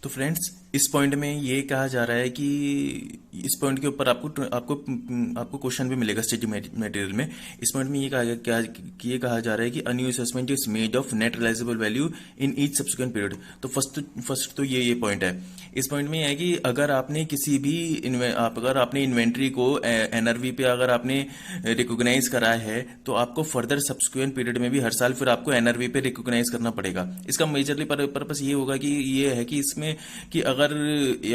तो फ्रेंड्स, इस पॉइंट में ये कहा जा रहा है कि इस पॉइंट के ऊपर आपको आपको आपको क्वेश्चन भी मिलेगा स्टडी मटेरियल में। इस पॉइंट में ये कहा जा रहा है कि a new assessment is made of net realisable value in each subsequent period. तो फर्स्ट तो ये पॉइंट है। इस पॉइंट में यह है कि अगर आपने किसी भी अगर आपने इन्वेंट्री को एनआरवी पे अगर आपने रिकॉग्नाइज करा है, तो आपको फर्दर सब्सिक्वेंट पीरियड में भी हर साल फिर आपको एनआरवी पे रिकॉग्नाइज करना पड़ेगा। इसका मेजरली पर्पस ये होगा कि ये है कि इसमें कि अगर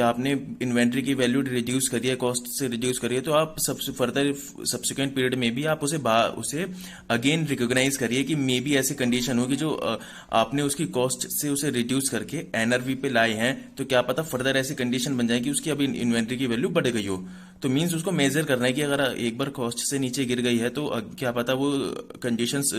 आपने इन्वेंट्री की वैल्यू रिड्यूस करी है, कॉस्ट से रिड्यूस करी है, तो आप सबसे फर्दर सब्सिक्वेंट पीरियड में भी आप उसे अगेन रिकॉग्नाइज करिए कि मे बी ऐसी कंडीशन हो कि जो आपने उसकी कॉस्ट से उसे रिड्यूस करके एनआरवी पे लाए हैं, तो क्या पता फर्दर ऐसी कंडीशन बन जाए कि उसकी अभी इन्वेंट्री की वैल्यू बढ़ गई हो। तो मीन्स उसको मेजर करना है कि अगर एक बार कॉस्ट से नीचे गिर गई है, तो क्या पता वो कंडीशंस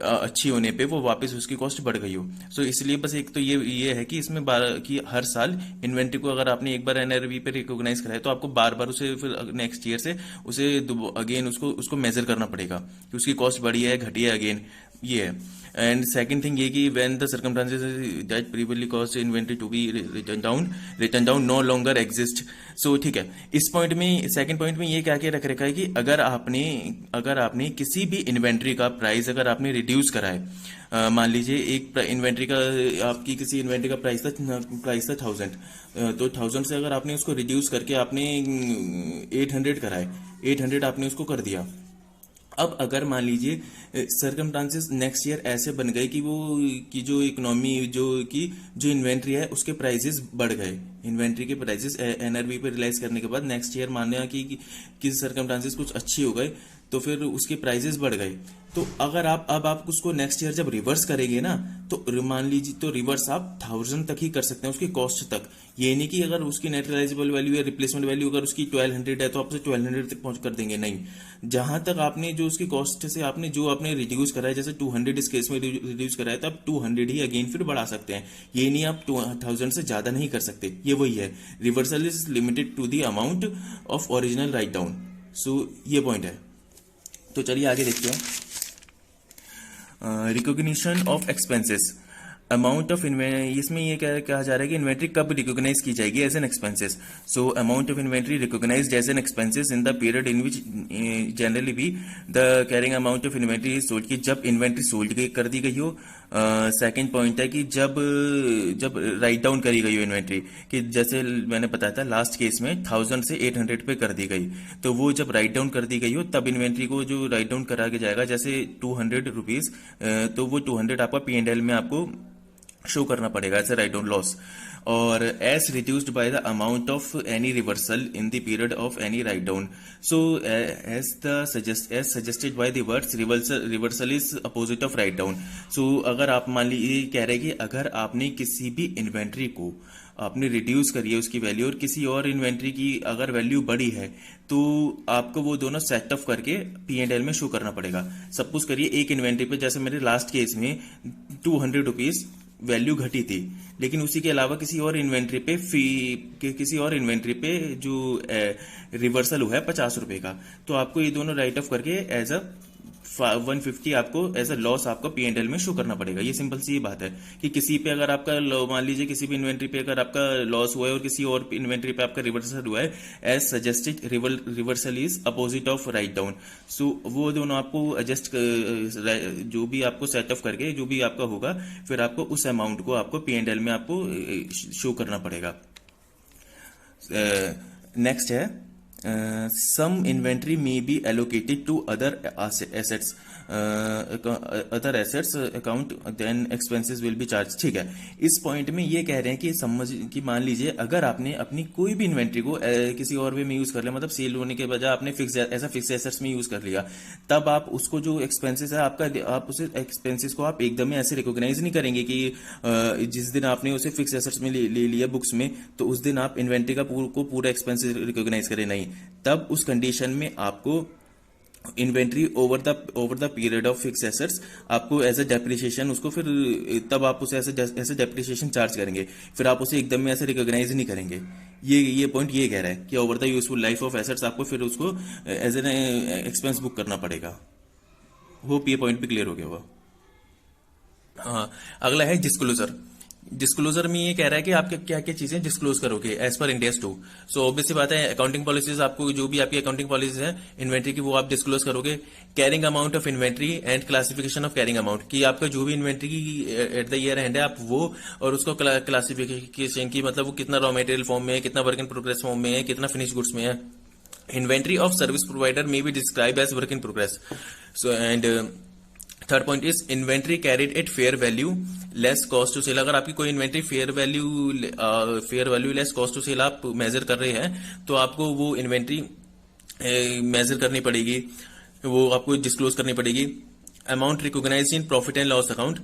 अच्छी होने पे वो वापस उसकी कॉस्ट बढ़ गई हो। सो इसलिए बस एक तो ये है कि इसमें कि हर साल इन्वेंट्री को अगर आपने एक बार एनआरवी पे रिकॉग्नाइज करा है, तो आपको बार बार उसे फिर नेक्स्ट ईयर से उसे अगेन उसको मेजर करना पड़ेगा कि उसकी कॉस्ट बढ़ी है घटी है, अगेन ये है। एंड सेकंड थिंग ये कि when the circumstances that previously caused inventory to be written down no longer exist. So ठीक है, इस पॉइंट में सेकंड पॉइंट में ये क्या क्या रख रखा है कि अगर आपने किसी भी इन्वेंट्री का प्राइस अगर आपने रिड्यूस करा है, मान लीजिए एक इन्वेंट्री का आपकी किसी इन्वेंट्री का प्राइस था 1000, तो 1000 से अगर आपने उसको रिड्यूस करके आपने 800 करा है, 800 आपने उसको कर दिया। अब अगर मान लीजिए सर्कमस्टांसेस नेक्स्ट ईयर ऐसे बन गए कि जो इकोनॉमी जो इन्वेंट्री है उसके प्राइसेस बढ़ गए, इन्वेंट्री के प्राइसेस एनआरवी पे रियलाइज करने के बाद नेक्स्ट ईयर मानने कि सर्कमस्टांसेस कुछ अच्छी हो गए, तो फिर उसके प्राइसेस बढ़ गए। तो अगर आप उसको नेक्स्ट ईयर जब रिवर्स करेंगे ना, तो मान लीजिए तो रिवर्स आप 1000 तक ही कर सकते हैं, उसकी कॉस्ट तक। ये नहीं कि अगर उसकी नेट रियलाइजेबल वैल्यू या रिप्लेसमेंट वैल्यू अगर उसकी 1200 है तो आप उसे 1200 तक पहुंच कर देंगे, नहीं। जहां तक आपने जो उसकी कॉस्ट से आपने रिड्यूस करा है, जैसे 200 इस केस में रिड्यूस करा है, तो आप 200 ही अगेन फिर बढ़ा सकते हैं। ये नहीं आप 1000 से ज्यादा नहीं कर सकते, ये वही है। Reversal is limited to the amount of original write down. So ये पॉइंट है। तो चलिए आगे देखते हैं। Recognition of expenses, amount of इसमें ये कहा जा रहा है कि इन्वेंट्री कब रिकॉग्नाइज की जाएगी as an expenses. So amount of inventory recognised as an expenses in the period in which generally be the carrying amount of inventory is sold, की जब इन्वेंट्री सोल्ड कर दी गई हो। सेकंड पॉइंट है कि जब राइट डाउन करी गई हो इन्वेंट्री, कि जैसे मैंने बताया था लास्ट केस में 1000 से 800 पे कर दी गई, तो वो जब राइट डाउन कर दी गई हो तब इन्वेंट्री को जो राइट डाउन करा के जाएगा, जैसे 200 रुपीज, तो वो 200 आपका P&L में आपको शो करना पड़ेगा as a write down loss. और as reduced by the amount of any reversal in the period of any write down. So as suggested by the words reversal is opposite of write down. So अगर आप मान लीजिए कह रहे हैं कि अगर आपने किसी भी इन्वेंट्री को आपने रिड्यूस करी है उसकी वैल्यू, और किसी और इन्वेंट्री की अगर वैल्यू बढ़ी है, तो आपको वो दोनों सेट ऑफ करके P&L में शो करना पड़ेगा। सपोज करिए एक इन्वेंट्री पे, जैसे मेरे लास्ट केस में 200 रुपीज वैल्यू घटी थी, लेकिन उसी के अलावा किसी और इन्वेंट्री पे जो रिवर्सल हुआ है 50 रुपए का, तो आपको ये दोनों राइट ऑफ करके एज अ 150 आपको एज अ लॉस आपको P&L में शो करना पड़ेगा। ये सिंपल सी बात है कि किसी पे अगर आपका मान लीजिए किसी भी इन्वेंट्री पे अगर आपका लॉस हुआ है और किसी और इन्वेंट्री पे आपका रिवर्सल हुआ है, as suggested reversal is opposite of write down. So वो दोनों आपको एडजस्ट, जो भी आपको सेट ऑफ करके जो भी आपका होगा, फिर आपको उस अमाउंट को आपको P&L में आपको शो करना पड़ेगा। नेक्स्ट है some inventory may be allocated to other assets account then expenses will be charged। ठीक है, इस पॉइंट में ये कह रहे हैं कि मान लीजिए अगर आपने अपनी कोई भी इन्वेंट्री को किसी और वे में यूज कर लिया, मतलब सेल होने के बजाय आपने फिक्स एसेट्स में यूज कर लिया, तब आप उसको जो एक्सपेंसेस है आपका, आप उसे एक्सपेंसेस को आप एकदम ऐसे रिकॉग्नाइज नहीं करेंगे कि जिस दिन आपने उसे फिक्स एसेट्स में ले लिया बुक्स में, तो उस दिन आप इन्वेंट्री का पूरा एक्सपेंसेस रिकॉग्नाइज करें, नहीं। तब उस कंडीशन में आपको inventory over the period of fix assets आपको एज ए डेप्रिसिएशन उसको फिर तब आप उसे ऐसे डेप्रिसिएशन चार्ज करेंगे, फिर आप उसे एकदम में ऐसे रिकॉग्नाइज नहीं करेंगे। ये पॉइंट ये कह रहा है कि over the useful life of assets आपको फिर उसको एज एन एक्सपेंस बुक करना पड़ेगा। होप ये पॉइंट भी क्लियर हो गया होगा। हाँ, अगला है डिस्क्लोजर। डिस्क्लोजर में ये कह रहा है कि आप क्या क्या चीजें डिस्क्लोज करोगे एज पर इंडेस 2। सो ऑब्वियसली बात है, अकाउंटिंग पॉलिसीज आपको जो भी आपकी अकाउंटिंग पॉलिसीज है इन्वेंट्री की वो आप डिस्क्लोज करोगे। Carrying amount of inventory and classification of carrying amount, कि आपका जो भी इन्वेंट्री की एट द ईयर एंड है आप वो और उसको क्लासिफिकेशन की, मतलब वो कितना रॉ मटेरियल फॉर्म में है, कितना वर्क इन प्रोग्रेस फॉर्म में है, कितना फिनिश गुड्स में है। Inventory of service provider may be describe as work in progress. So and third point is inventory carried at fair value less cost to sell. अगर आपकी कोई inventory fair value less cost to sell आप measure कर रहे हैं तो आपको वो इन्वेंट्री मेजर करनी पड़ेगी, वो आपको डिस्क्लोज करनी पड़ेगी। Amount recognised in profit and loss account,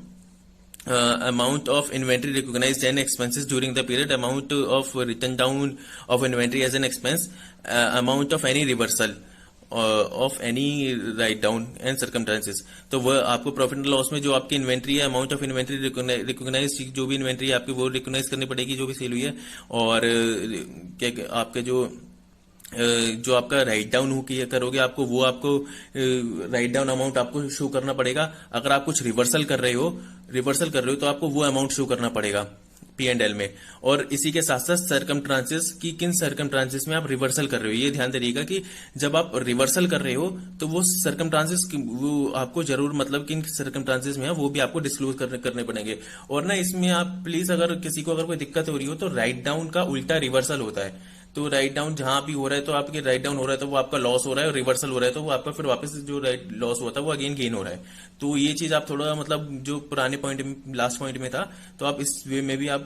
amount of inventory recognized and expenses during the period, amount of written down of inventory as an expense, amount of any reversal of any write down and circumstances. तो वह आपको profit and loss में जो आपकी inventory है, amount of inventory recognise, जो भी inventory आपकी वो रिकॉग्नाइज करनी पड़ेगी जो भी सेल हुई है। और क्या आपके जो आपका राइट डाउन हो किया करोगे आपको वो आपको राइट डाउन अमाउंट आपको शो करना पड़ेगा। अगर आप कुछ रिवर्सल कर रहे हो तो आपको वो अमाउंट शो करना पड़ेगा P&L में। और इसी के साथ साथ सर्कमस्टांसेस की, किन सर्कमस्टांसेस में आप रिवर्सल कर रहे हो, ये ध्यान दीजिएगा कि जब आप रिवर्सल कर रहे हो तो वो सर्कमस्टांसेस वो आपको जरूर, मतलब किन सर्कमस्टांसेस में है वो भी आपको डिस्क्लोज करने पड़ेंगे। और ना इसमें आप प्लीज, अगर किसी को अगर कोई दिक्कत हो रही हो तो राइट डाउन का उल्टा रिवर्सल होता है। तो राइट डाउन जहां भी हो रहा है तो आपके राइट डाउन हो रहा है तो वो आपका लॉस हो रहा है, और रिवर्सल हो रहा है तो वो आपका फिर वापस जो राइट लॉस हुआ था वो अगेन गेन हो रहा है। तो ये चीज आप थोड़ा, मतलब जो पुराने पॉइंट लास्ट पॉइंट में था, तो आप इस वे में भी आप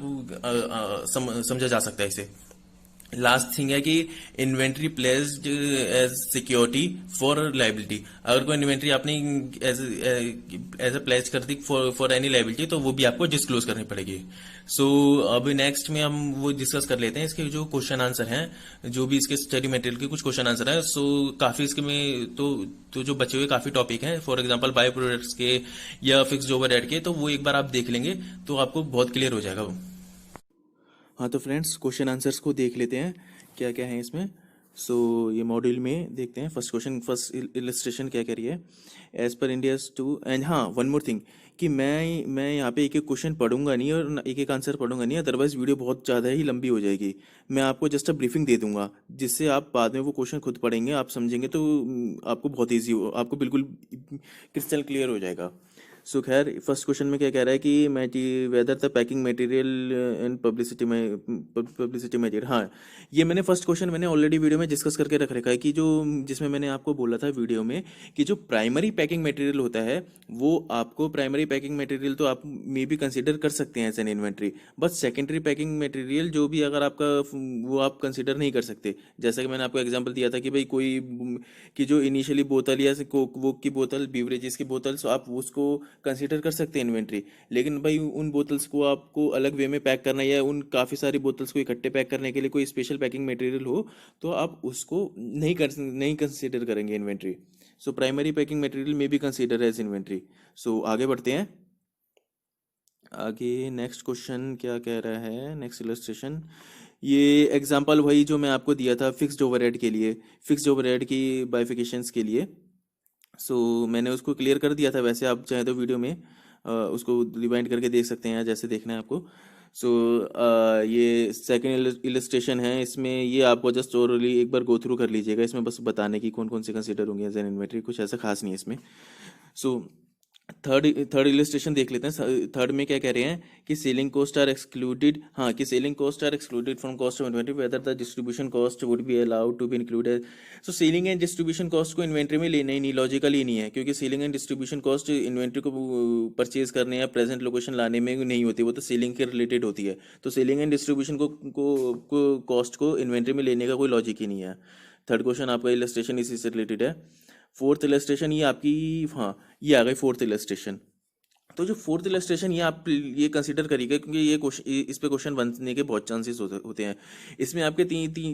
समझा जा सकता है इसे। लास्ट थिंग है कि inventory placed as security for liability. अगर कोई इन्वेंट्री आपने एज ए प्लेस कर दी फॉर एनी लाइबिलिटी तो वो भी आपको डिस्क्लोज करनी पड़ेगी। सो अब नेक्स्ट में हम वो डिस्कस कर लेते हैं इसके जो क्वेश्चन आंसर हैं, जो भी इसके स्टडी मटेरियल के कुछ क्वेश्चन आंसर हैं। सो काफी इसके में तो जो बचे हुए काफी टॉपिक हैं, फॉर एग्जांपल बायो प्रोडक्ट्स के या फिक्स्ड ओवरहेड के, तो वो एक बार आप देख लेंगे तो आपको बहुत क्लियर हो जाएगा वो। हाँ तो फ्रेंड्स, क्वेश्चन आंसर्स को देख लेते हैं क्या क्या है इसमें। सो ये मॉड्यूल में देखते हैं फर्स्ट क्वेश्चन, फर्स्ट इलस्ट्रेशन क्या कह रही है। As per Ind AS two, and हाँ वन मोर थिंग कि मैं यहाँ पे एक एक क्वेश्चन पढ़ूंगा नहीं और एक एक आंसर पढ़ूंगा नहीं, अदरवाइज वीडियो बहुत ज़्यादा ही लंबी हो जाएगी। मैं आपको जस्ट अ ब्रीफिंग दे दूंगा जिससे आप बाद में वो क्वेश्चन खुद पढ़ेंगे, आप समझेंगे तो आपको बहुत ईजी हो, आपको बिल्कुल क्रिस्टल क्लियर हो जाएगा। सो खैर फर्स्ट क्वेश्चन में क्या कह रहा है कि whether the packing material and publicity material. हाँ, ये मैंने फर्स्ट क्वेश्चन मैंने ऑलरेडी वीडियो में डिस्कस करके रख रखा है कि जो जिसमें मैंने आपको बोला था वीडियो में कि जो प्राइमरी पैकिंग मटेरियल होता है वो आपको, प्राइमरी पैकिंग मटेरियल तो आप मे भी कंसिडर कर सकते हैं as an inventory, but secondary packing material जो भी अगर आपका वो आप कंसिडर नहीं कर सकते। जैसा कि मैंने आपको एग्जांपल दिया था कि भाई कोई कि जो इनिशियली बोतल या कोक वोक की बोतल, बीवरेजेस की बोतल, सो आप उसको कंसीडर कर सकते हैं इन्वेंट्री। लेकिन भाई उन बोतल्स को आपको अलग वे में पैक करना या उन काफ़ी सारी बोतल्स को इकट्ठे पैक करने के लिए कोई स्पेशल पैकिंग मटेरियल हो तो आप उसको नहीं कंसीडर करेंगे inventory. So primary packing material में भी कंसीडर एज इन्वेंट्री। सो आगे बढ़ते हैं। आगे नेक्स्ट क्वेश्चन क्या कह रहा है, नेक्स्ट इलस्ट्रेशन। ये एग्जांपल वही जो मैं आपको दिया था फिक्स्ड ओवरहेड के लिए, फिक्स्ड ओवरहेड की बाइफिकेशंस के लिए। मैंने उसको क्लियर कर दिया था, वैसे आप चाहे तो वीडियो में उसको रिवाइंड करके देख सकते हैं जैसे देखना है आपको। सो ये सेकंड इलस्ट्रेशन है, इसमें ये आपको जस्ट ओरली एक बार गो थ्रू कर लीजिएगा, इसमें बस बताने की कौन कौन से कंसीडर होंगे एज एन इन्वेंट्री, कुछ ऐसा खास नहीं है इसमें। सो थर्ड इलस्ट्रेशन देख लेते हैं। थर्ड में क्या कह रहे हैं कि सेलिंग कॉस्ट आर एक्सक्लूडेड, हाँ कि selling cost are excluded from cost of inventory whether the distribution cost would be allowed to be included. So selling and distribution cost को इन्वेंट्री में लेना ही नहीं, लॉजिकल ही नहीं है, क्योंकि selling and distribution cost inventory को परचेज करने या प्रेजेंट लोकेशन लाने में नहीं होती, वो तो सेलिंग के रिलेटेड होती है। तो सेलिंग एंड डिस्ट्रीब्यूशन को कॉस्ट को इन्वेंट्री में लेने का कोई लॉजिक ही नहीं है। थर्ड क्वेश्चन आपका इलस्ट्रेशन इसी से रिलेटेड है। फोर्थ इलस्ट्रेशन ये आपकी, हाँ ये आ गई फोर्थ इलस्ट्रेशन। तो जो फोर्थ इलस्ट्रेशन ये आप ये कंसीडर करिएगा क्योंकि ये क्वेश्चन, इस पे क्वेश्चन बनने के बहुत चांसेस होते हैं। इसमें आपके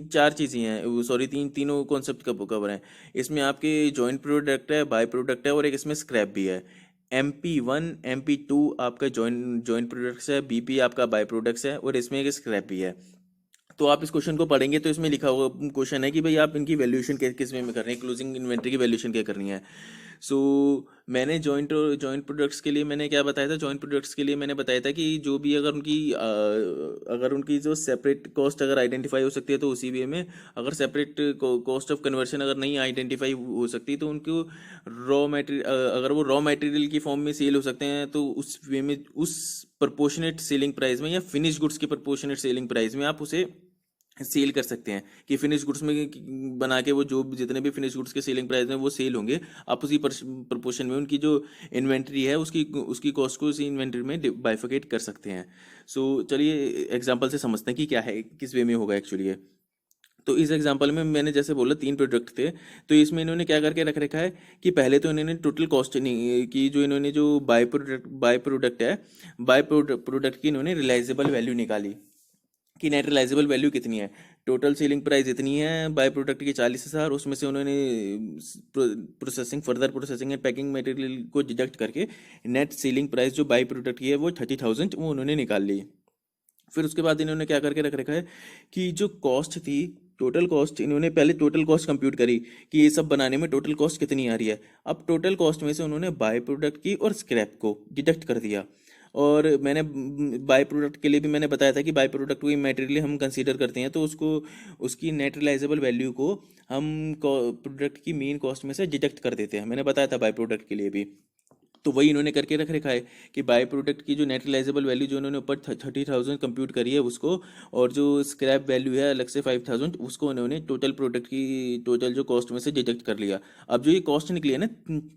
चार चीज़ें हैं, सॉरी तीनों कॉन्सेप्ट कवर हैं। इसमें आपके जॉइंट प्रोडक्ट है, बाय प्रोडक्ट है और एक इसमें स्क्रैप भी है। MP1 MP2 आपका जॉइंट प्रोडक्ट्स है, BP आपका बाय प्रोडक्ट्स है और इसमें एक स्क्रैप भी है। तो आप इस क्वेश्चन को पढ़ेंगे तो इसमें लिखा हुआ क्वेश्चन है कि भाई आप इनकी वैल्यूएशन किस वे में कर रहे हैं, क्लोजिंग इन्वेंट्री की वैल्यूएशन क्या करनी है। सो मैंने जॉइंट प्रोडक्ट्स के लिए मैंने क्या बताया था, जॉइंट प्रोडक्ट्स के लिए मैंने बताया था कि जो भी अगर उनकी जो सेपरेट कॉस्ट अगर आइडेंटिफाई हो सकती है तो उसी वे में, अगर सेपरेट कॉस्ट ऑफ कन्वर्शन अगर नहीं आइडेंटिफाई हो सकती तो उनको रॉ मटेरियल, अगर वो रॉ मटेरियल की फॉर्म में सेल हो सकते हैं तो उस वे में, उस प्रपोर्शनेट सेलिंग प्राइस में या फिनिश गुड्स की प्रपोर्शनेट सेलिंग प्राइस में आप उसे सेल कर सकते हैं। कि फिनिश गुड्स में बना के वो जो जितने भी फिनिश गुड्स के सेलिंग प्राइस में वो सेल होंगे, आप उसी प्रपोर्शन में उनकी जो इन्वेंट्री है उसकी उसकी कॉस्ट को उसी इन्वेंट्री में बाइफिकेट कर सकते हैं। सो चलिए एग्जांपल से समझते हैं कि क्या है, किस वे में होगा एक्चुअली ये। तो इस एग्जांपल में मैंने जैसे बोला 3 प्रोडक्ट थे, तो इसमें इन्होंने क्या करके रख रखा है कि पहले तो इन्होंने टोटल कॉस्ट नहीं की, जो इन्होंने जो बाय प्रोडक्ट है, बाय प्रोडक्ट की इन्होंने रिलाइजेबल वैल्यू निकाली कि नेट रिलाइजेबल वैल्यू कितनी है। टोटल सेलिंग प्राइस इतनी है बाय प्रोडक्ट की 40,000, उसमें से उन्होंने processing, further processing and packing material को डिडक्ट करके नेट सेलिंग प्राइस जो बाय प्रोडक्ट की है वो 30,000 वो उन्होंने निकाल ली। फिर उसके बाद इन्होंने क्या करके रख रखा है कि जो कॉस्ट थी, टोटल कॉस्ट, इन्होंने पहले टोटल कॉस्ट कंप्यूट करी कि ये सब बनाने में टोटल कॉस्ट कितनी आ रही है। अब टोटल कॉस्ट में से उन्होंने बाय प्रोडक्ट की और स्क्रैप को डिडक्ट कर दिया। और मैंने बाय प्रोडक्ट के लिए भी मैंने बताया था कि बाय प्रोडक्ट को मटेरियल हम कंसीडर करते हैं तो उसको, उसकी नेट रिलाइजेबल वैल्यू को हम प्रोडक्ट की मेन कॉस्ट में से डिडक्ट कर देते हैं, मैंने बताया था बाय प्रोडक्ट के लिए भी। तो वही इन्होंने करके रख रखा है कि बाय प्रोडक्ट की जो नेट रिलाइजेबल वैल्यू जो उन्होंने ऊपर 30,000 कंप्यूट करी है उसको, और जो स्क्रैप वैल्यू है अलग से 5,000, उसको उन्होंने टोटल प्रोडक्ट की टोटल जो कॉस्ट में से डिडक्ट कर लिया। अब जो ये कॉस्ट निकली है ना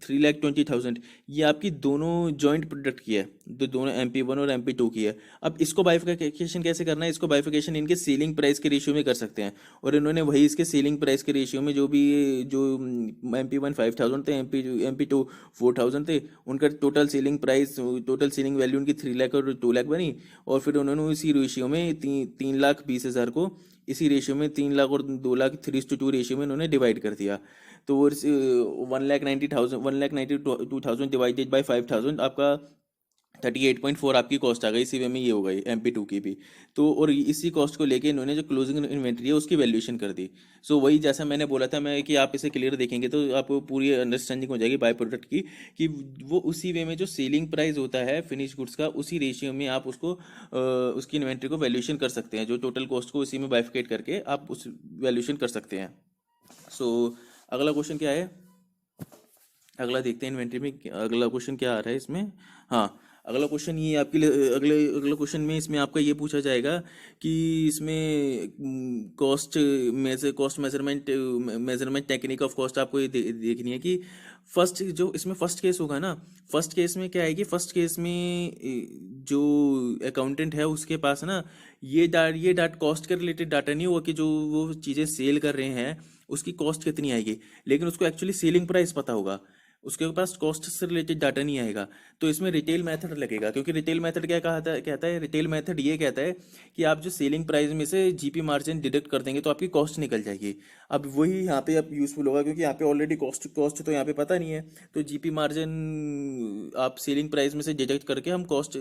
3,20,000, ये आपकी दोनों जॉइंट प्रोडक्ट की है, जो दोनों MP1 और MP2 की है। अब इसको बाइफिकेशन कैसे करना है, इसको बाइफिकेशन इनके सेलिंग प्राइस के रेशियो में कर सकते हैं। और इन्होंने वही इसके सेलिंग प्राइस के रेशियो में जो भी, जो MP1 5,000 थे, MP2 4,000 थे, उनका total selling price, total selling value उनकी 3 लाख और 2 लाख बनी। और फिर उन्होंने इसी रेशियो में 3,20,000 को इसी रेशियो में 3 लाख और 2 लाख 3:2 रेशियो में उन्होंने डिवाइड कर दिया। तो 1,90,2,000 डिवाइडेड बाई 5,000 आपका 38.4 आपकी कॉस्ट आ गई, इसी वे में ये हो गई MP2 की भी। तो और इसी कॉस्ट को लेके इन्होंने जो क्लोजिंग इन्वेंट्री है उसकी वैल्यूएशन कर दी। सो वही जैसा मैंने बोला था मैं कि आप इसे क्लियर देखेंगे तो आपको पूरी अंडरस्टैंडिंग हो जाएगी बाय प्रोडक्ट की, कि वो उसी वे में जो सेलिंग प्राइस होता है फिनिश गुड्स का, उसी रेशियो में आप उसको उसकी इन्वेंट्री को वैल्यूएशन कर सकते हैं, जो टोटल कॉस्ट को उसी में बाइफिकेट करके आप उस वैल्यूएशन कर सकते हैं। सो अगला क्वेश्चन क्या है, अगला देखते हैं इन्वेंट्री में अगला क्वेश्चन क्या आ रहा है इसमें। हाँ, अगला क्वेश्चन ये आपके लिए, अगले क्वेश्चन में इसमें आपका ये पूछा जाएगा कि इसमें cost measurement measurement technique of cost आपको ये देखनी है कि फर्स्ट, जो इसमें फर्स्ट केस होगा ना, फर्स्ट केस में क्या है कि फर्स्ट केस में जो अकाउंटेंट है उसके पास ना ये डाटा कॉस्ट के रिलेटेड डाटा नहीं होगा कि जो वो चीज़ें सेल कर रहे हैं उसकी कॉस्ट कितनी आएगी, लेकिन उसको एक्चुअली सेलिंग प्राइस पता होगा, उसके पास कॉस्ट से रिलेटेड डाटा नहीं आएगा। तो इसमें रिटेल मेथड लगेगा, क्योंकि रिटेल मेथड क्या कहता है, रिटेल मेथड ये कहता है कि आप जो सेलिंग प्राइस में से GP मार्जिन डिडक्ट कर देंगे तो आपकी कॉस्ट निकल जाएगी। अब वही यहाँ पे अब यूजफुल होगा, क्योंकि यहाँ पे ऑलरेडी कॉस्ट कॉस्ट तो यहाँ पे पता नहीं है, तो GP मार्जिन आप सेलिंग प्राइस में से डिडक्ट करके हम कॉस्ट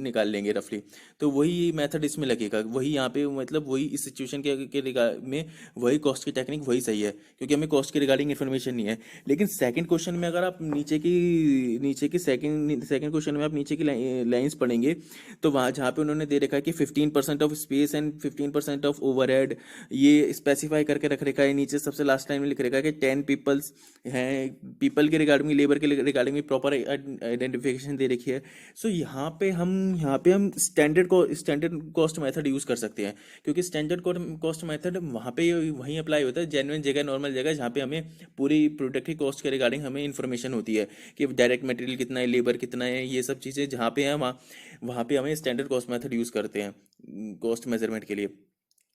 निकाल लेंगे रफली। तो वही मेथड इसमें लगेगा, वही यहाँ पे मतलब वही इस सिचुएशन में वही कॉस्ट की टेक्निक वही सही है, क्योंकि हमें कॉस्ट के रिगार्डिंग इन्फॉर्मेशन नहीं है। लेकिन सेकंड क्वेश्चन में अगर आप नीचे की सेकंड क्वेश्चन में आप नीचे की लाइंस पढ़ेंगे तो वहाँ जहाँ पे उन्होंने दे रखा है कि 15% of space and 15% of overhead, ये स्पेसिफाई करके रख रखा है। नीचे सबसे लास्ट लाइन में लिख रखा है कि 10 पीपल्स हैं, पीपल के रिगार्डिंग, लेबर के रिगार्डिंग में प्रॉपर आइडेंटिफिकेशन दे रखी है। सो यहाँ पे हम स्टैंडर्ड कॉस्ट मेथड यूज कर सकते हैं, क्योंकि स्टैंडर्ड कॉस्ट मेथड वहाँ पे वहीं अप्लाई होता है, जेन्युइन जगह, नॉर्मल जगह, जहाँ पे हमें पूरी प्रोडक्ट की कॉस्ट के रिगार्डिंग हमें इन्फॉर्मेशन होती है कि डायरेक्ट मटेरियल कितना है, लेबर कितना है, ये सब चीज़ें जहाँ पे हैं वहाँ पे हमें स्टैंडर्ड कॉस्ट मेथड यूज़ करते हैं कॉस्ट मेजरमेंट के लिए।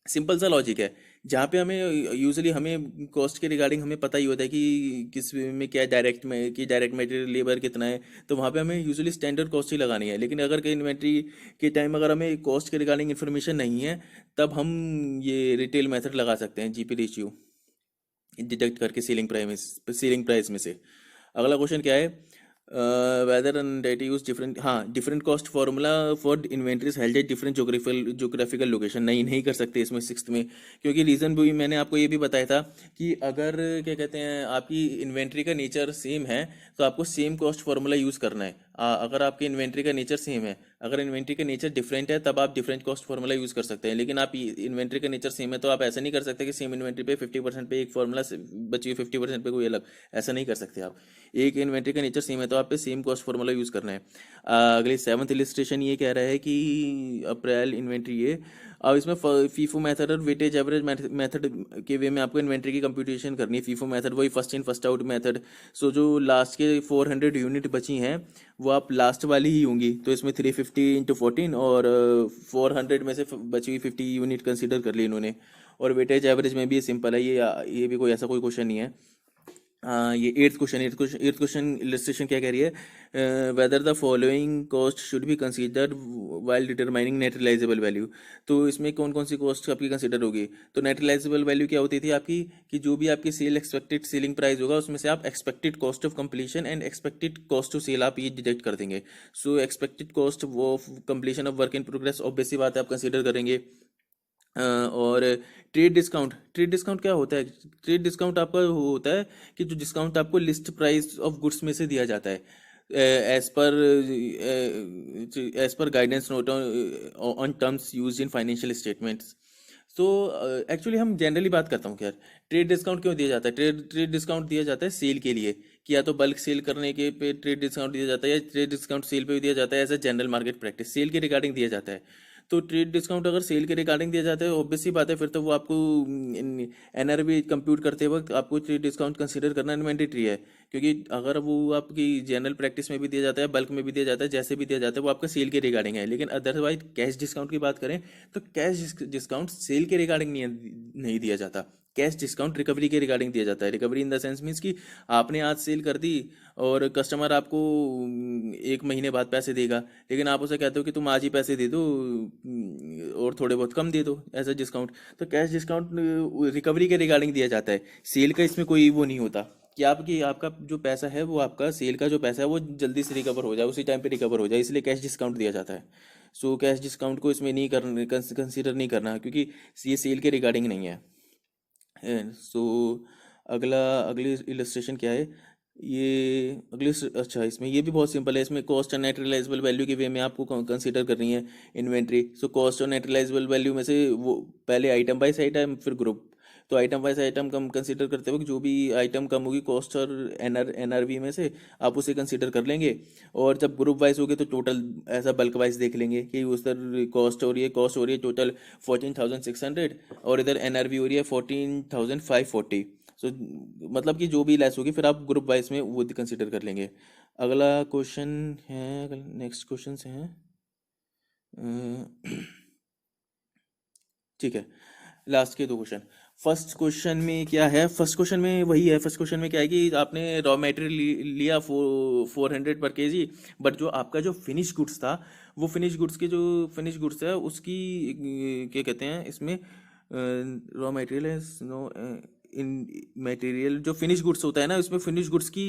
सिंपल सा लॉजिक है, जहाँ पे हमें यूजुअली हमें कॉस्ट के रिगार्डिंग हमें पता ही होता है कि किस में क्या डायरेक्ट में, कि डायरेक्ट मटेरियल लेबर कितना है, तो वहाँ पे हमें यूजुअली स्टैंडर्ड कॉस्ट ही लगानी है। लेकिन अगर कहीं इन्वेंट्री के टाइम अगर हमें कॉस्ट के रिगार्डिंग इन्फॉर्मेशन नहीं है, तब हम ये रिटेल मेथड लगा सकते हैं, GP रेशियो डिडक्ट करके सेलिंग प्राइस में से। अगला क्वेश्चन क्या है, whether and date use different, हाँ different cost formula for inventories held at different geographical location, नहीं कर सकते इसमें सिक्स्थ में, क्योंकि रीज़न भी मैंने आपको ये भी बताया था कि अगर क्या कहते हैं आपकी इन्वेंट्री का नेचर सेम है तो आपको सेम कॉस्ट फॉर्मूला यूज़ करना है। अगर आपकी इन्वेंट्री का नेचर सेम है, अगर इन्वेंट्री का नेचर डिफरेंट है तब आप डिफरेंट कॉस्ट फॉर्मूला यूज़ कर सकते हैं, लेकिन आप इन्वेंट्री का नेचर सेम है तो आप ऐसा नहीं कर सकते कि सेम इन्वेंट्री पे 50% पे एक फॉर्मूला बची हुई 50% पे कोई अलग, ऐसा नहीं कर सकते आप। एक इन्वेंट्री का नेचर सेम है तो आप पे सेम कॉस्ट फॉर्मूला यूज़ करना है। अगले सेवन्थ इलिस्ट्रेशन ये कह रहा है कि अप्रैल इन्वेंट्री ये, अब इसमें फीफो मेथड और वेटेज एवरेज मेथड के वे में आपको इन्वेंट्री की कंप्यूटेशन करनी है। फीफो मेथड वही first in first out method. So जो लास्ट के 400 यूनिट बची हैं वो आप लास्ट वाली ही होंगी, तो इसमें 350 × 14 और 400 में से बची हुई 50 यूनिट कंसीडर कर ली इन्होंने। और वेटेज एवरेज में भी ये सिंपल है, ये भी कोई ऐसा कोई क्वेश्चन नहीं है। ये एट्थ क्वेश्चन इलस्ट्रेशन क्या कह रही है, whether the following cost should be considered while determining net realisable value. तो इसमें कौन कौन सी कॉस्ट आपकी कंसीडर होगी? तो नेट रिलाइजेबल वैल्यू क्या होती थी आपकी, कि जो भी आपकी सेल एक्सपेक्टेड सेलिंग प्राइस होगा उसमें से आप expected cost of completion and expected cost to sell आप ये डिडक्ट कर देंगे। So expected cost of completion of work in progress obvious सी बात है आप कंसीडर करेंगे। और ट्रेड डिस्काउंट क्या होता है? ट्रेड डिस्काउंट आपका होता है कि जो डिस्काउंट आपको लिस्ट प्राइस ऑफ गुड्स में से दिया जाता है as per guidance note on terms use in financial statements. तो एक्चुअली हम जनरली बात करता हूँ, यार ट्रेड डिस्काउंट क्यों दिया जाता है? ट्रेड डिस्काउंट दिया जाता है सेल के लिए, कि या तो बल्क सेल करने के पे ट्रेड डिस्काउंट दिया जाता है, या ट्रेड डिस्काउंट सेल पे भी दिया जाता है as a general market practice, sale के रिगार्डिंग दिया जाता है। तो ट्रेड डिस्काउंट अगर सेल के रिगार्डिंग दिया जाता है ऑब्वियस सी बात है, फिर तो वो आपको एनआरवी कंप्यूट करते वक्त आपको ट्रेड डिस्काउंट कंसीडर करना मैंडेटरी है, क्योंकि अगर वो आपकी जनरल प्रैक्टिस में भी दिया जाता है, बल्क में भी दिया जाता है, जैसे भी दिया जाता है वो आपका सेल के रिगार्डिंग है। लेकिन अदरवाइज कैश डिस्काउंट की बात करें तो कैश डिस्काउंट सेल के रिगार्डिंग नहीं दिया जाता। कैश डिस्काउंट रिकवरी के रिगार्डिंग दिया जाता है। Recovery in the sense means कि आपने आज सेल कर दी और कस्टमर आपको 1 महीने बाद पैसे देगा, लेकिन आप उसे कहते हो कि तुम आज ही पैसे दे दो और थोड़े बहुत कम दे दो एज अ डिस्काउंट। तो कैश डिस्काउंट रिकवरी के रिगार्डिंग दिया जाता है। सेल का इसमें कोई वो नहीं होता कि आपका जो पैसा है वो आपका सेल का जो पैसा है वो जल्दी से रिकवर हो जाए, उसी टाइम पे रिकवर हो जाए, इसलिए कैश डिस्काउंट दिया जाता है। सो कैश डिस्काउंट को इसमें नहीं करना, कंसिडर नहीं करना, क्योंकि ये सेल के रिगार्डिंग नहीं है। सो अगली इलस्ट्रेशन क्या है? अच्छा इसमें ये भी बहुत सिंपल है। इसमें कॉस्ट और नेट रियलाइजेबल वैल्यू के वे में आपको कंसीडर करनी है इन्वेंट्री। सो कॉस्ट और नेट रियलाइजेबल वैल्यू में से वो पहले आइटम बाय आइटम फिर ग्रुप। तो आइटम वाइज आइटम कम कंसीडर करते वक्त जो भी आइटम कम होगी कॉस्ट और एनआरवी में से आप उसे कंसीडर कर लेंगे। और जब ग्रुप वाइज होगे तो टोटल ऐसा बल्क वाइज देख लेंगे कि उधर कॉस्ट हो रही है टोटल 14,600 और इधर एनआरवी हो रही है 14,540। सो मतलब कि जो भी लेस होगी फिर आप ग्रुप वाइज में वो कंसीडर कर लेंगे। अगला क्वेश्चन है, नेक्स्ट क्वेश्चन हैं ठीक है, लास्ट के 2 क्वेश्चन। फर्स्ट क्वेश्चन में क्या है? फर्स्ट क्वेश्चन में वही है। फर्स्ट क्वेश्चन में क्या है कि आपने रॉ मटेरियल लिया 400 पर केजी, बट जो आपका जो फिनिश गुड्स था वो फिनिश गुड्स के जो फिनिश गुड्स है उसकी क्या कहते हैं इसमें रॉ मटेरियल है नो इन मटेरियल जो फिनिश गुड्स होता है ना, उसमें फिनिश गुड्स की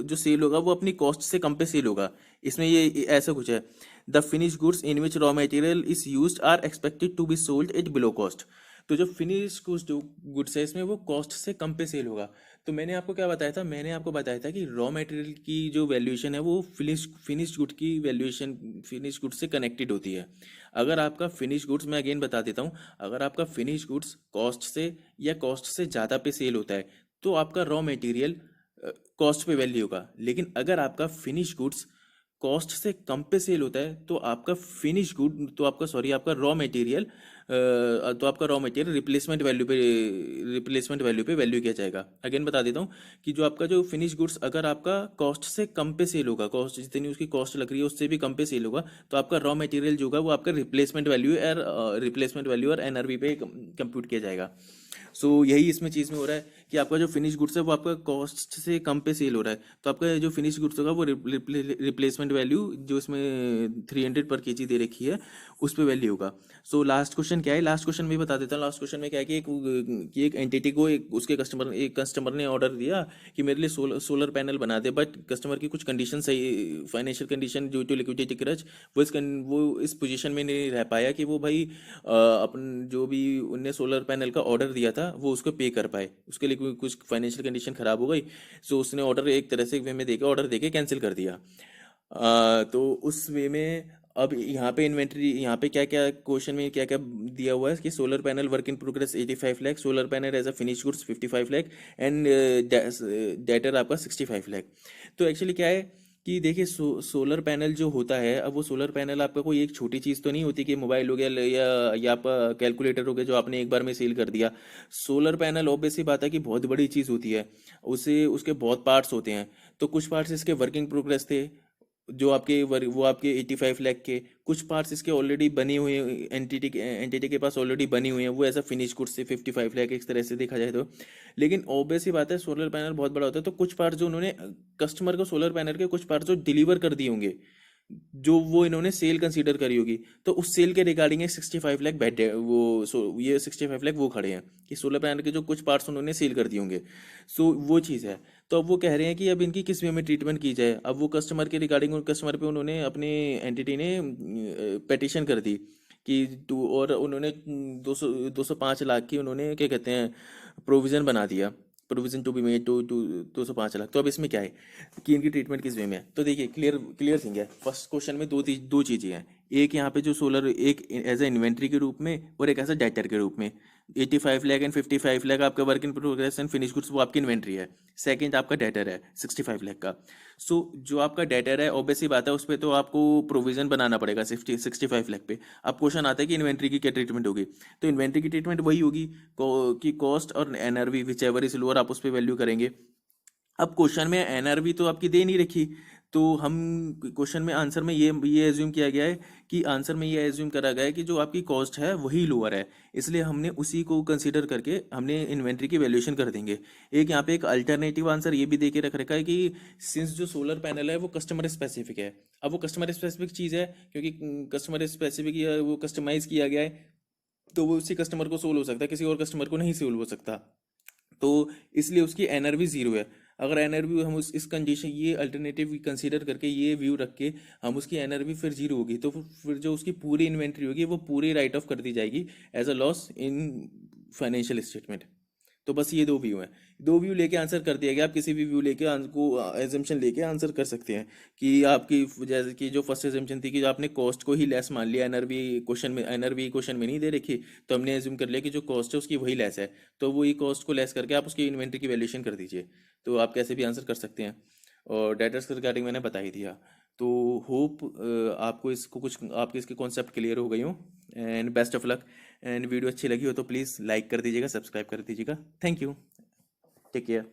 जो सेल होगा वो अपनी कॉस्ट से कम पे सेल होगा। इसमें ये ऐसा कुछ है, the finish goods in which raw material is used are expected to be sold at below cost. तो जो फिनिश गुड्स जो गुड्स है इसमें वो कॉस्ट से कम पे सेल होगा। तो मैंने आपको क्या बताया था? मैंने आपको बताया था कि रॉ मटेरियल की जो वैल्यूएशन है वो फिनिश गुड की वैल्यूएशन फिनिश गुड्स से कनेक्टेड होती है। अगर आपका फिनिश गुड्स, मैं अगेन बता देता हूँ, अगर आपका फिनिश गुड्स कॉस्ट से या कॉस्ट से ज़्यादा पे सेल होता है तो आपका रॉ मटेरियल कॉस्ट पे वैल्यू होगा। लेकिन अगर आपका फिनिश गुड्स कॉस्ट से कम पे सेल होता है तो आपका फिनिश गुड तो आपका सॉरी आपका रॉ मटेरियल रिप्लेसमेंट वैल्यू पे वैल्यू किया जाएगा। अगेन बता देता हूँ कि जो आपका जो फिनिश गुड्स अगर आपका कॉस्ट से कम पे सेल होगा, कॉस्ट जितनी उसकी कॉस्ट लग रही है उससे भी कम पे सेल होगा, तो आपका रॉ मटेरियल जो होगा वो आपका रिप्लेसमेंट वैल्यू और एनआरवी पे कंप्यूट किया जाएगा। सो यही इसमें चीज़ में हो रहा है कि आपका जो फिनिश गुड्स है वो आपका कॉस्ट से कम पे सेल हो रहा है, तो आपका जो फिनिश गुड्स होगा वो रिप्लेसमेंट वैल्यू जो इसमें 300 पर केजी दे रखी है उस पर वैल्यू होगा। सो लास्ट क्वेश्चन क्वेश्चन क्या है, लास्ट क्वेश्चन में बता देता हूँ। लास्ट क्वेश्चन में क्या है कि एक एंटिटी को एक कस्टमर ने ऑर्डर दिया कि मेरे लिए सोलर पैनल बना दे, बट कस्टमर की कुछ कंडीशन सही, financial condition due to liquidity crunch, वो इस पोजीशन में नहीं रह पाया कि वो भाई अपन जो भी उनने सोलर पैनल का ऑर्डर दिया था वो उसको पे कर पाए, उसके लिए कुछ फाइनेंशियल कंडीशन खराब हो गई। सो उसने ऑर्डर एक तरह से वे में देके ऑर्डर देके कैंसिल कर दिया। तो उस वे में अब यहाँ पे इन्वेंट्री, यहाँ पे क्या क्या क्वेश्चन में क्या क्या दिया हुआ है कि solar panel work in progress 85 lakh, solar panel as a finish goods 55 lakh, and debtor आपका 65 लाख। तो एक्चुअली क्या है कि देखिए सोलर पैनल जो होता है, अब वो सोलर पैनल आपका कोई एक छोटी चीज़ तो नहीं होती कि मोबाइल हो गया या आपका कैलकुलेटर हो गया जो आपने एक बार में सेल कर दिया। सोलर पैनल ऑब्वियस सी बात है कि बहुत बड़ी चीज़ होती है, उसे उसके बहुत पार्ट्स होते हैं। तो कुछ पार्ट्स इसके वर्किंग प्रोग्रेस थे, जो वो आपके 85 लाख के, कुछ पार्ट्स इसके ऑलरेडी बने हुए, एंटिटी के पास ऑलरेडी बनी हुई हैं, वो ऐसा फिनिश गुड्स से 55 लाख एक तरह से देखा जाए तो। लेकिन ऑब्वियस ही बात है सोलर पैनल बहुत बड़ा होता है, तो कुछ पार्ट्स जो उन्होंने कस्टमर को सोलर पैनल के कुछ पार्ट्स जो डिलीवर कर दिए होंगे, जो वो इन्होंने सेल कंसीडर करी होगी, तो उस सेल के रिगार्डिंग एक 65 लाख बैठे ये 65 लाख वो खड़े हैं कि सोलर पैनल के जो कुछ पार्ट्स उन्होंने सेल कर दिए होंगे। सो वो चीज़ है। तो अब वो कह रहे हैं कि अब इनकी किस वे में ट्रीटमेंट की जाए। अब वो कस्टमर के रिगार्डिंग उन कस्टमर पे उन्होंने अपने एंटिटी ने पिटिशन कर दी कि और उन्होंने 205 लाख की उन्होंने क्या कहते हैं प्रोविज़न बना दिया, provision to be made to to 205 lakh. तो अब इसमें क्या है कि इनकी ट्रीटमेंट किस वे में है। तो देखिए क्लियर क्लियर थिंग है, फर्स्ट क्वेश्चन में दो चीज़ें हैं। एक यहाँ पे जो सोलर एक एज ए इन्वेंट्री के रूप में और एक एज ए डेटर के रूप में। 85 लाख एंड 55 लाख आपका work in progress and finish goods वो आपकी इन्वेंट्री है। सेकंड आपका डेटर है 65 लाख का। सो जो आपका डेटर है ऑब्वियस ही बात है उस पर तो आपको प्रोविजन बनाना पड़ेगा 65 लाख पे। अब क्वेश्चन आता है कि इन्वेंट्री की क्या ट्रीटमेंट होगी। तो इन्वेंट्री की ट्रीटमेंट वही होगी कि कॉस्ट और NRV which ever is lower आप उस पर वैल्यू करेंगे। अब क्वेश्चन में एनआरवी तो आपकी दे नहीं रखी, तो हम क्वेश्चन में आंसर में ये एज्यूम किया गया है कि आंसर में ये एज्यूम करा गया है कि जो आपकी कॉस्ट है वही लोअर है, इसलिए हमने उसी को कंसीडर करके हमने इन्वेंट्री की वैल्यूएशन कर देंगे। एक यहाँ पे एक अल्टरनेटिव आंसर ये भी दे के रख रखा है कि सिंस जो सोलर पैनल है वो कस्टमर स्पेसिफिक है। अब वो कस्टमर स्पेसिफिक चीज़ है क्योंकि कस्टमर स्पेसिफिक वो कस्टमाइज किया गया है, तो वो उसी कस्टमर को सोल्व हो सकता है, किसी और कस्टमर को नहीं सोल्व हो सकता। तो इसलिए उसकी एनआरवी जीरो है। अगर एनआरवी हम इस कंडीशन ये अल्टरनेटिव कंसीडर करके ये व्यू रख के हम उसकी एनआरवी फिर जीरो होगी, तो फिर जो उसकी पूरी इन्वेंट्री होगी वो पूरी राइट ऑफ कर दी जाएगी as a loss in financial statement. तो बस ये दो व्यू हैं, दो व्यू लेके आंसर कर दिया गया। आप किसी भी व्यू लेके को एजम्पशन लेके आंसर कर सकते हैं कि आपकी जैसे कि जो फर्स्ट एजम्पशन थी कि जो आपने कॉस्ट को ही लेस मान लिया, एनआरवी क्वेश्चन में नहीं दे रखी, तो हमने एज्यूम कर लिया कि जो कॉस्ट है उसकी वही लेस है, तो वही कॉस्ट को लेस करके आप उसकी इन्वेंट्री की वैल्यूएशन कर दीजिए। तो आप कैसे भी आंसर कर सकते हैं। और डेटर्स के रिगार्डिंग मैंने बता ही दिया। तो होप आपको इसको कुछ आपके इसके कॉन्सेप्ट क्लियर हो गई हो, and best of luck. And video अच्छी लगी हो तो प्लीज़ लाइक कर दीजिएगा, सब्सक्राइब कर दीजिएगा। Thank you, take care.